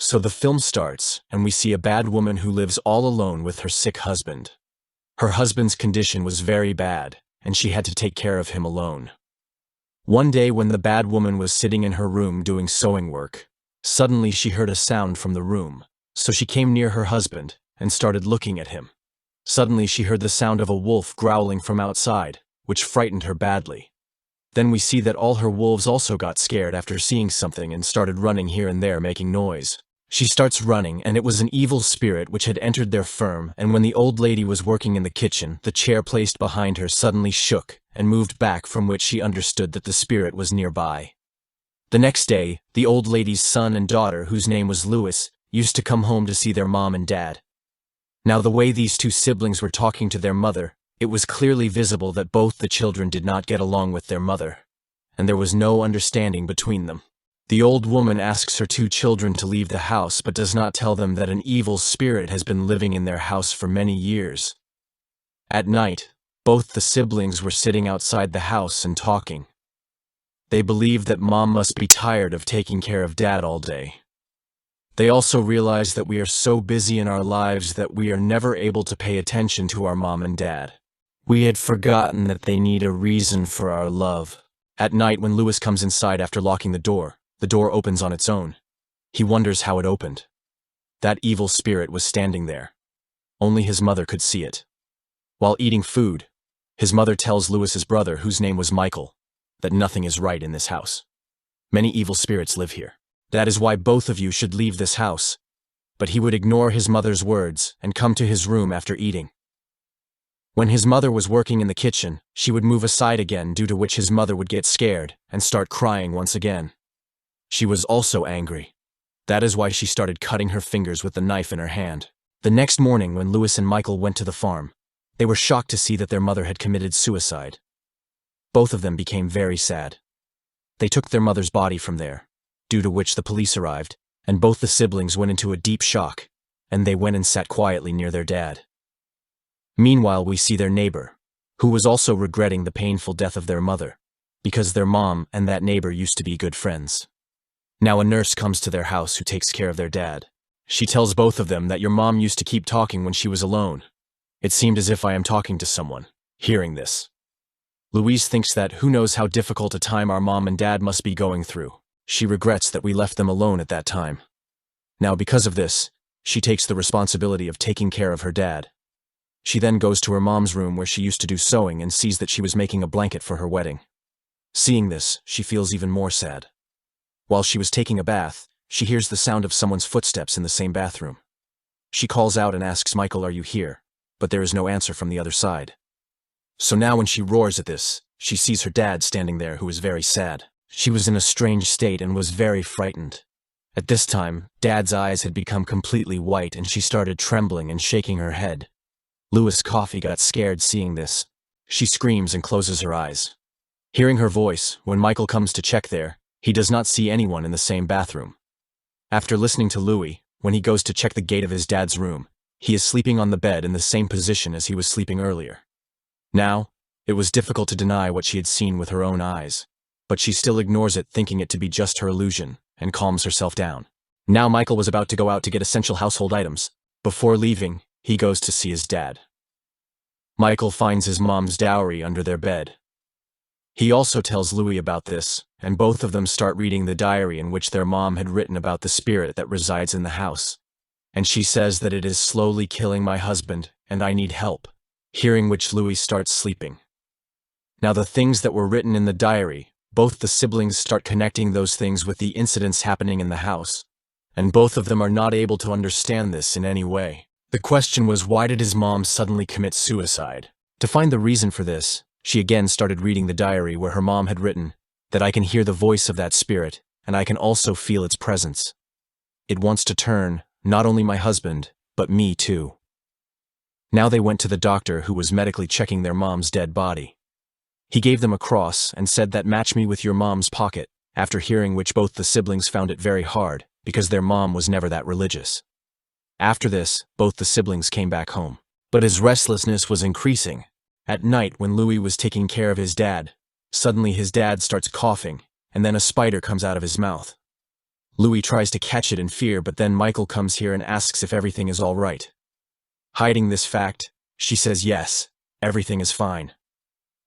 So the film starts, and we see a bad woman who lives all alone with her sick husband. Her husband's condition was very bad, and she had to take care of him alone. One day when the bad woman was sitting in her room doing sewing work, suddenly she heard a sound from the room, so she came near her husband and started looking at him. Suddenly she heard the sound of a wolf growling from outside, which frightened her badly. Then we see that all her wolves also got scared after seeing something and started running here and there making noise. She starts running, and it was an evil spirit which had entered their firm, and when the old lady was working in the kitchen, the chair placed behind her suddenly shook and moved back, from which she understood that the spirit was nearby. The next day, the old lady's son and daughter, whose name was Louis, used to come home to see their mom and dad. Now the way these two siblings were talking to their mother, it was clearly visible that both the children did not get along with their mother, and there was no understanding between them. The old woman asks her two children to leave the house but does not tell them that an evil spirit has been living in their house for many years. At night, both the siblings were sitting outside the house and talking. They believed that mom must be tired of taking care of dad all day. They also realized that we are so busy in our lives that we are never able to pay attention to our mom and dad. We had forgotten that they need a reason for our love. At night, when Louis comes inside after locking the door opens on its own. He wonders how it opened. That evil spirit was standing there. Only his mother could see it. While eating food, his mother tells Louis's brother, whose name was Michael, that nothing is right in this house. Many evil spirits live here. That is why both of you should leave this house. But he would ignore his mother's words and come to his room after eating. When his mother was working in the kitchen, she would move aside again, due to which his mother would get scared and start crying once again. She was also angry. That is why she started cutting her fingers with the knife in her hand. The next morning, when Louis and Michael went to the farm, they were shocked to see that their mother had committed suicide. Both of them became very sad. They took their mother's body from there, due to which the police arrived, and both the siblings went into a deep shock, and they went and sat quietly near their dad. Meanwhile, we see their neighbor, who was also regretting the painful death of their mother, because their mom and that neighbor used to be good friends. Now a nurse comes to their house who takes care of their dad. She tells both of them that your mom used to keep talking when she was alone. It seemed as if I am talking to someone. Hearing this, Louise thinks that who knows how difficult a time our mom and dad must be going through. She regrets that we left them alone at that time. Now because of this, she takes the responsibility of taking care of her dad. She then goes to her mom's room where she used to do sewing and sees that she was making a blanket for her wedding. Seeing this, she feels even more sad. While she was taking a bath, she hears the sound of someone's footsteps in the same bathroom. She calls out and asks Michael, "Are you here?" But there is no answer from the other side. So now when she roars at this, she sees her dad standing there, who is very sad. She was in a strange state and was very frightened. At this time, Dad's eyes had become completely white and she started trembling and shaking her head. Louis Coffee got scared seeing this. She screams and closes her eyes. Hearing her voice, when Michael comes to check there, he does not see anyone in the same bathroom. After listening to Louis, when he goes to check the gate of his dad's room, he is sleeping on the bed in the same position as he was sleeping earlier. Now, it was difficult to deny what she had seen with her own eyes, but she still ignores it, thinking it to be just her illusion, and calms herself down. Now Michael was about to go out to get essential household items. Before leaving, he goes to see his dad. Michael finds his mom's dowry under their bed. He also tells Louis about this, and both of them start reading the diary in which their mom had written about the spirit that resides in the house. And she says that it is slowly killing my husband, and I need help. Hearing which, Louis starts sleeping. Now the things that were written in the diary, both the siblings start connecting those things with the incidents happening in the house, and both of them are not able to understand this in any way. The question was, why did his mom suddenly commit suicide? To find the reason for this, she again started reading the diary where her mom had written that I can hear the voice of that spirit, and I can also feel its presence. It wants to turn, not only my husband, but me too. Now they went to the doctor who was medically checking their mom's dead body. He gave them a cross and said that match me with your mom's pocket, after hearing which both the siblings found it very hard, because their mom was never that religious. After this, both the siblings came back home. But his restlessness was increasing. At night, when Louis was taking care of his dad, suddenly his dad starts coughing, and then a spider comes out of his mouth. Louis tries to catch it in fear, but then Michael comes here and asks if everything is all right. Hiding this fact, she says yes, everything is fine.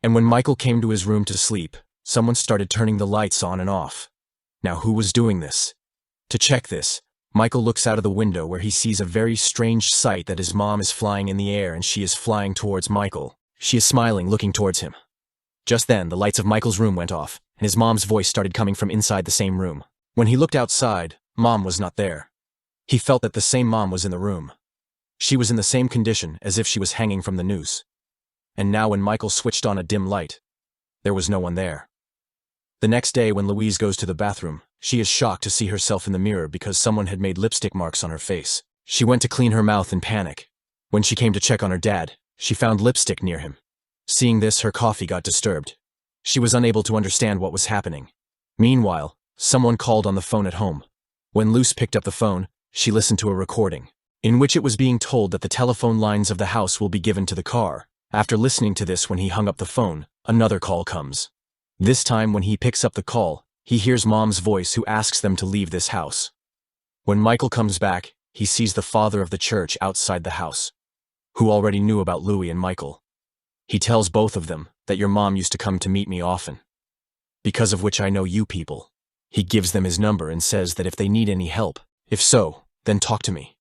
And when Michael came to his room to sleep, someone started turning the lights on and off. Now who was doing this? To check this, Michael looks out of the window where he sees a very strange sight that his mom is flying in the air and she is flying towards Michael. She is smiling, looking towards him. Just then, the lights of Michael's room went off, and his mom's voice started coming from inside the same room. When he looked outside, Mom was not there. He felt that the same mom was in the room. She was in the same condition as if she was hanging from the noose. And now when Michael switched on a dim light, there was no one there. The next day when Louise goes to the bathroom, she is shocked to see herself in the mirror because someone had made lipstick marks on her face. She went to clean her mouth in panic. When she came to check on her dad, she found lipstick near him. Seeing this, her coffee got disturbed. She was unable to understand what was happening. Meanwhile, someone called on the phone at home. When Luce picked up the phone, she listened to a recording, in which it was being told that the telephone lines of the house will be given to the car. After listening to this, when he hung up the phone, another call comes. This time when he picks up the call, he hears Mom's voice who asks them to leave this house. When Michael comes back, he sees the father of the church outside the house, who already knew about Louis and Michael. He tells both of them that your mom used to come to meet me often, because of which I know you people. He gives them his number and says that if they need any help, if so, then talk to me.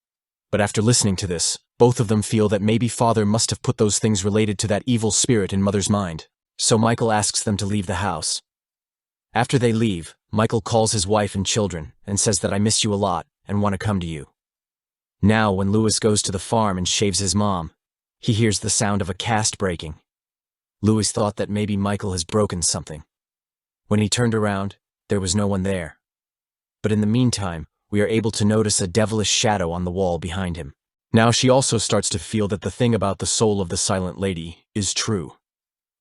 But after listening to this, both of them feel that maybe father must have put those things related to that evil spirit in mother's mind. So Michael asks them to leave the house. After they leave, Michael calls his wife and children and says that I miss you a lot and want to come to you. Now when Louis goes to the farm and shaves his mom, he hears the sound of a cast breaking. Louis thought that maybe Michael has broken something. When he turned around, there was no one there. But in the meantime, we are able to notice a devilish shadow on the wall behind him. Now she also starts to feel that the thing about the soul of the silent lady is true.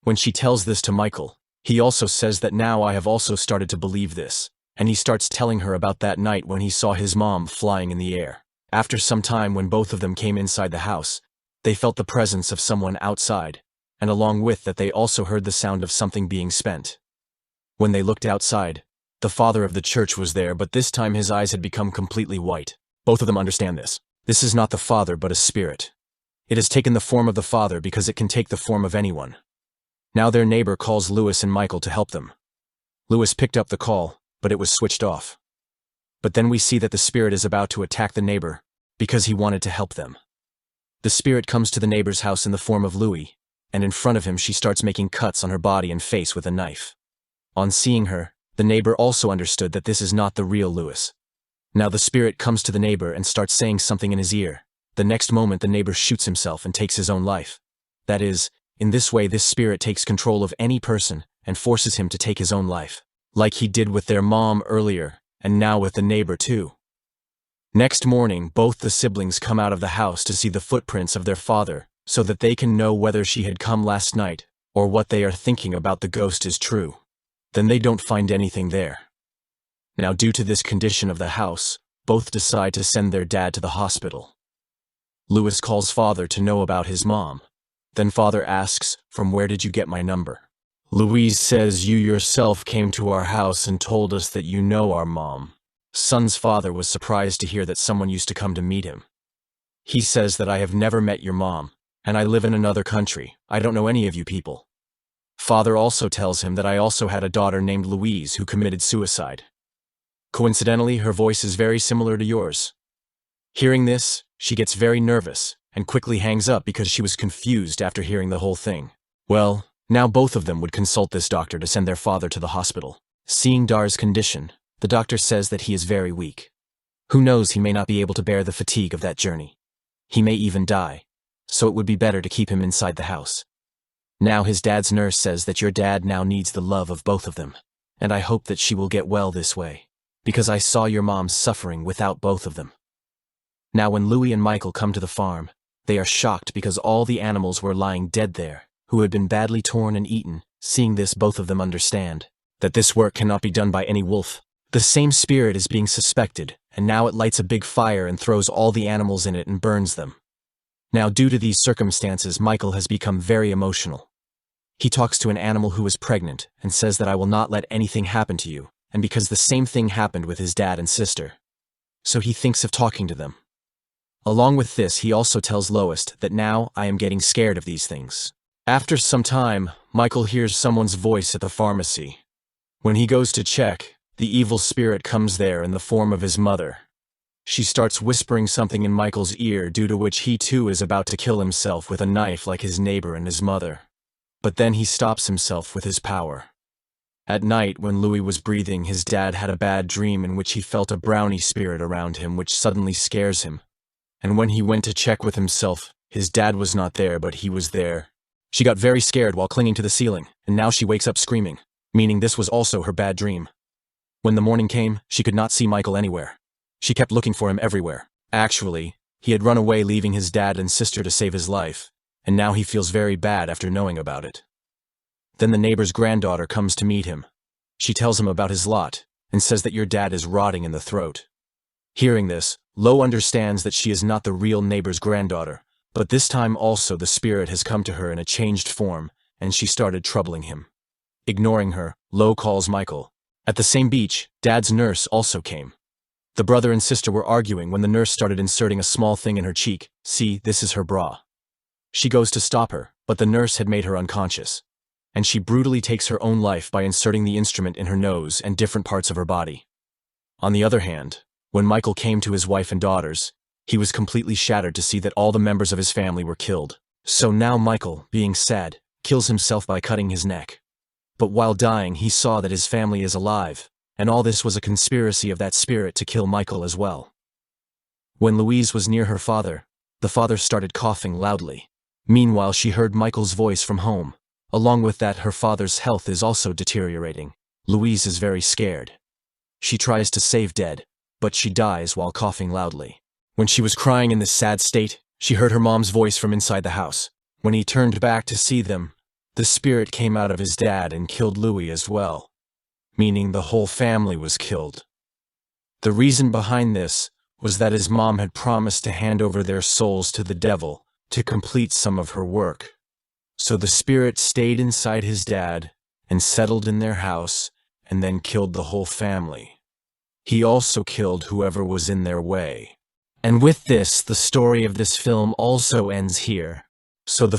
When she tells this to Michael, he also says that now I have also started to believe this, and he starts telling her about that night when he saw his mom flying in the air. After some time when both of them came inside the house, they felt the presence of someone outside, and along with that they also heard the sound of something being spent. When they looked outside, the father of the church was there, but this time his eyes had become completely white. Both of them understand this. This is not the father but a spirit. It has taken the form of the father because it can take the form of anyone. Now their neighbor calls Louis and Michael to help them. Louis picked up the call, but it was switched off. But then we see that the spirit is about to attack the neighbor because he wanted to help them. The spirit comes to the neighbor's house in the form of Louis, and in front of him she starts making cuts on her body and face with a knife. On seeing her, the neighbor also understood that this is not the real Louis. Now the spirit comes to the neighbor and starts saying something in his ear. The next moment the neighbor shoots himself and takes his own life. That is, in this way this spirit takes control of any person and forces him to take his own life, like he did with their mom earlier, and now with the neighbor too. Next morning, both the siblings come out of the house to see the footprints of their father, so that they can know whether she had come last night, or what they are thinking about the ghost is true. Then they don't find anything there. Now due to this condition of the house, both decide to send their dad to the hospital. Louis calls father to know about his mom. Then father asks, "From where did you get my number?" Louise says, "You yourself came to our house and told us that you know our mom." Son's father was surprised to hear that someone used to come to meet him. He says that I have never met your mom, and I live in another country. I don't know any of you people. Father also tells him that I also had a daughter named Louise who committed suicide. Coincidentally, her voice is very similar to yours. Hearing this, she gets very nervous and quickly hangs up because she was confused after hearing the whole thing. Well, now both of them would consult this doctor to send their father to the hospital. Seeing Dar's condition, the doctor says that he is very weak. Who knows, he may not be able to bear the fatigue of that journey. He may even die, so it would be better to keep him inside the house. Now his dad's nurse says that your dad now needs the love of both of them, and I hope that she will get well this way, because I saw your mom suffering without both of them. Now when Louis and Michael come to the farm, they are shocked because all the animals were lying dead there, who had been badly torn and eaten. Seeing this, both of them understand that this work cannot be done by any wolf. The same spirit is being suspected, and now it lights a big fire and throws all the animals in it and burns them. Now due to these circumstances, Michael has become very emotional. He talks to an animal who is pregnant and says that I will not let anything happen to you, and because the same thing happened with his dad and sister. So he thinks of talking to them. Along with this, he also tells Lois that now I am getting scared of these things. After some time, Michael hears someone's voice at the pharmacy. When he goes to check, the evil spirit comes there in the form of his mother. She starts whispering something in Michael's ear, due to which he too is about to kill himself with a knife like his neighbor and his mother. But then he stops himself with his power. At night, when Louis was breathing, his dad had a bad dream in which he felt a brownie spirit around him, which suddenly scares him. And when he went to check with himself, his dad was not there, but he was there. She got very scared while clinging to the ceiling, and now she wakes up screaming, meaning this was also her bad dream. When the morning came, she could not see Michael anywhere. She kept looking for him everywhere. Actually, he had run away, leaving his dad and sister to save his life, and now he feels very bad after knowing about it. Then the neighbor's granddaughter comes to meet him. She tells him about his lot, and says that your dad is rotting in the throat. Hearing this, Lo understands that she is not the real neighbor's granddaughter, but this time also the spirit has come to her in a changed form, and she started troubling him. Ignoring her, Lo calls Michael. At the same beach, Dad's nurse also came. The brother and sister were arguing when the nurse started inserting a small thing in her cheek. See, this is her bra. She goes to stop her, but the nurse had made her unconscious, and she brutally takes her own life by inserting the instrument in her nose and different parts of her body. On the other hand, when Michael came to his wife and daughters, he was completely shattered to see that all the members of his family were killed. So now Michael, being sad, kills himself by cutting his neck. But while dying, he saw that his family is alive, and all this was a conspiracy of that spirit to kill Michael as well. When Louise was near her father, the father started coughing loudly. Meanwhile, she heard Michael's voice from home. Along with that, her father's health is also deteriorating. Louise is very scared. She tries to save Dad, but she dies while coughing loudly. When she was crying in this sad state, she heard her mom's voice from inside the house. When he turned back to see them, the spirit came out of his dad and killed Louis as well, meaning the whole family was killed. The reason behind this was that his mom had promised to hand over their souls to the devil to complete some of her work. So the spirit stayed inside his dad and settled in their house and then killed the whole family. He also killed whoever was in their way. And with this, the story of this film also ends here. So the